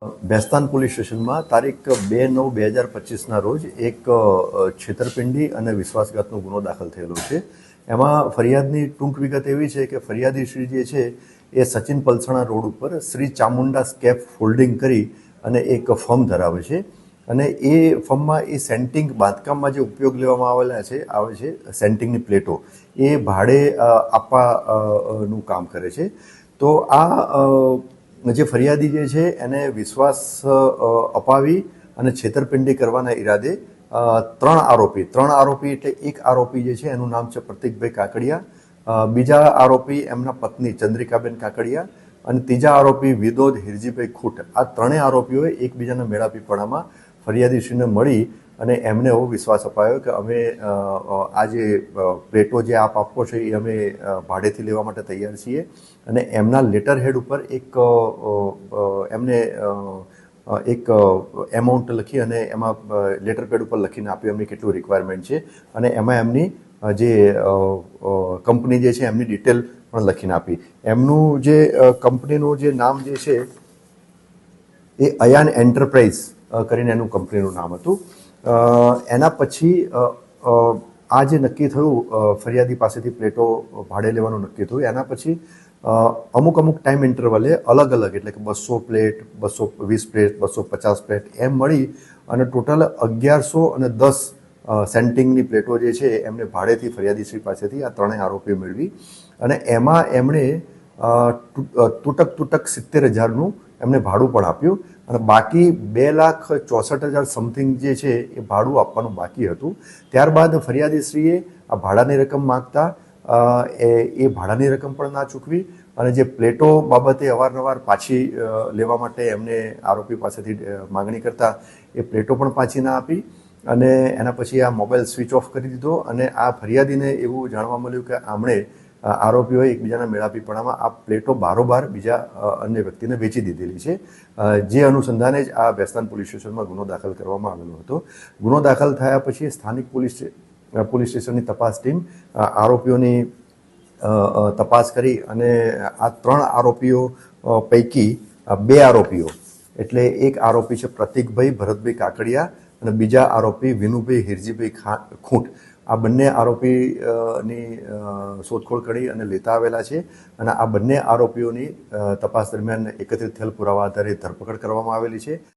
Bestan police સ્ટેશનમાં તારીખ 2/9/2025ના રોજ એક છેતરપિંડી અને વિશ્વાસઘાતનો ગુનો દાખલ થયેલો છે. એમાં ફરિયાદની ટૂંક વિગત એવી છે કે ફરિયાદી શ્રી જે છે એ સચિન પલસાણા રોડ ઉપર શ્રી ચામુંડા સ્કેપ ફોલ્ડિંગ કરી અને એક ફર્મ ધરાવે છે અને એ ફર્મમાં એ સેન્ટિંગ બાંધકામમાં જે ઉપયોગ લેવામાં આવે છે સેન્ટિંગની પ્લેટો એ ભાડે આપવાનું કામ કરે છે. તો આ જે ફરિયાદી જે છે એને વિશ્વાસ અપાવી અને છેતરપિંડી કરવાના ઈરાદે ત્રણ આરોપી એટલે એક આરોપી જે છે એનું નામ છે પ્રતિકભાઈ કાકડિયા, બીજા આરોપી એમના પત્ની ચંદ્રિકાબેન કાકડિયા અને ત્રીજા આરોપી વિનોદ હિરજીભાઈ ખૂટ. આ ત્રણેય આરોપીઓએ એકબીજાના મેળાપીપણામાં ફરિયાદીશ્રીને મળી અને એમને એવો વિશ્વાસ અપાયો કે અમે આ જે પ્લેટો જે આપ આપો છો એ અમે ભાડેથી લેવા માટે તૈયાર છીએ અને એમના લેટર હેડ ઉપર એમને એક એમાઉન્ટ લખી અને એમાં લેટર પેડ ઉપર લખીને આપ્યું એમની કેટલું રિક્વાયરમેન્ટ છે અને એમાં એમની જે કંપની જે છે એમની ડિટેલ પણ લખીને આપી. એમનું જે કંપનીનું જે નામ જે છે એ અયાન એન્ટરપ્રાઇઝ કરીને એનું કંપનીનું નામ હતું. એના પછી આ જે નક્કી થયું ફરિયાદી પાસેથી પ્લેટો ભાડે લેવાનું નક્કી થયું એના પછી અમુક ટાઈમ ઇન્ટરવલે અલગ એટલે કે 200 પ્લેટ, 220 પ્લેટ, 250 પ્લેટ એમ મળી અને ટોટલ 1110 સેન્ટિંગની પ્લેટો જે છે એમને ભાડેથી ફરિયાદીશ્રી પાસેથી આ ત્રણેય આરોપીઓ મેળવી અને એમાં એમણે તૂટક 70,000નું એમને ભાડું પણ આપ્યું અને બાકી 2,64,000 સમથિંગ જે છે એ ભાડું આપવાનું બાકી હતું. ત્યારબાદ ફરિયાદીશ્રીએ આ ભાડાની રકમ માગતા એ ભાડાની રકમ પણ ના ચૂકવી અને જે પ્લેટો બાબતે અવારનવાર પાછી લેવા માટે એમને આરોપી પાસેથી માગણી કરતા એ પ્લેટો પણ પાછી ના આપી અને એના પછી આ મોબાઈલ સ્વિચ ઓફ કરી દીધો અને આ ફરિયાદીને એવું જાણવા મળ્યું કે આમણે આરોપીઓએ એકબીજાના મેળાપીપણામાં આ પ્લેટો બારોબાર બીજા અન્ય વ્યક્તિને વેચી દીધેલી છે. જે અનુસંધાને જ આ બેસ્તાન પોલીસ સ્ટેશનમાં ગુનો દાખલ કરવામાં આવેલો હતો. ગુનો દાખલ થયા પછી સ્થાનિક પોલીસ સ્ટેશનની તપાસ ટીમ આરોપીઓની તપાસ કરી અને આ ત્રણ આરોપીઓ પૈકી બે આરોપીઓ એટલે એક આરોપી છે પ્રતિકભાઈ ભરતભાઈ કાકડિયા અને બીજા આરોપી વિનુભાઈ હિરજીભાઈ ખૂંટ. આ બંને આરોપીની શોધખોળ કરી અને લેતા આવેલા છે અને આ બંને આરોપીઓની તપાસ દરમિયાન એકત્રિત થયેલ પુરાવા આધારે ધરપકડ કરવામાં આવેલી છે.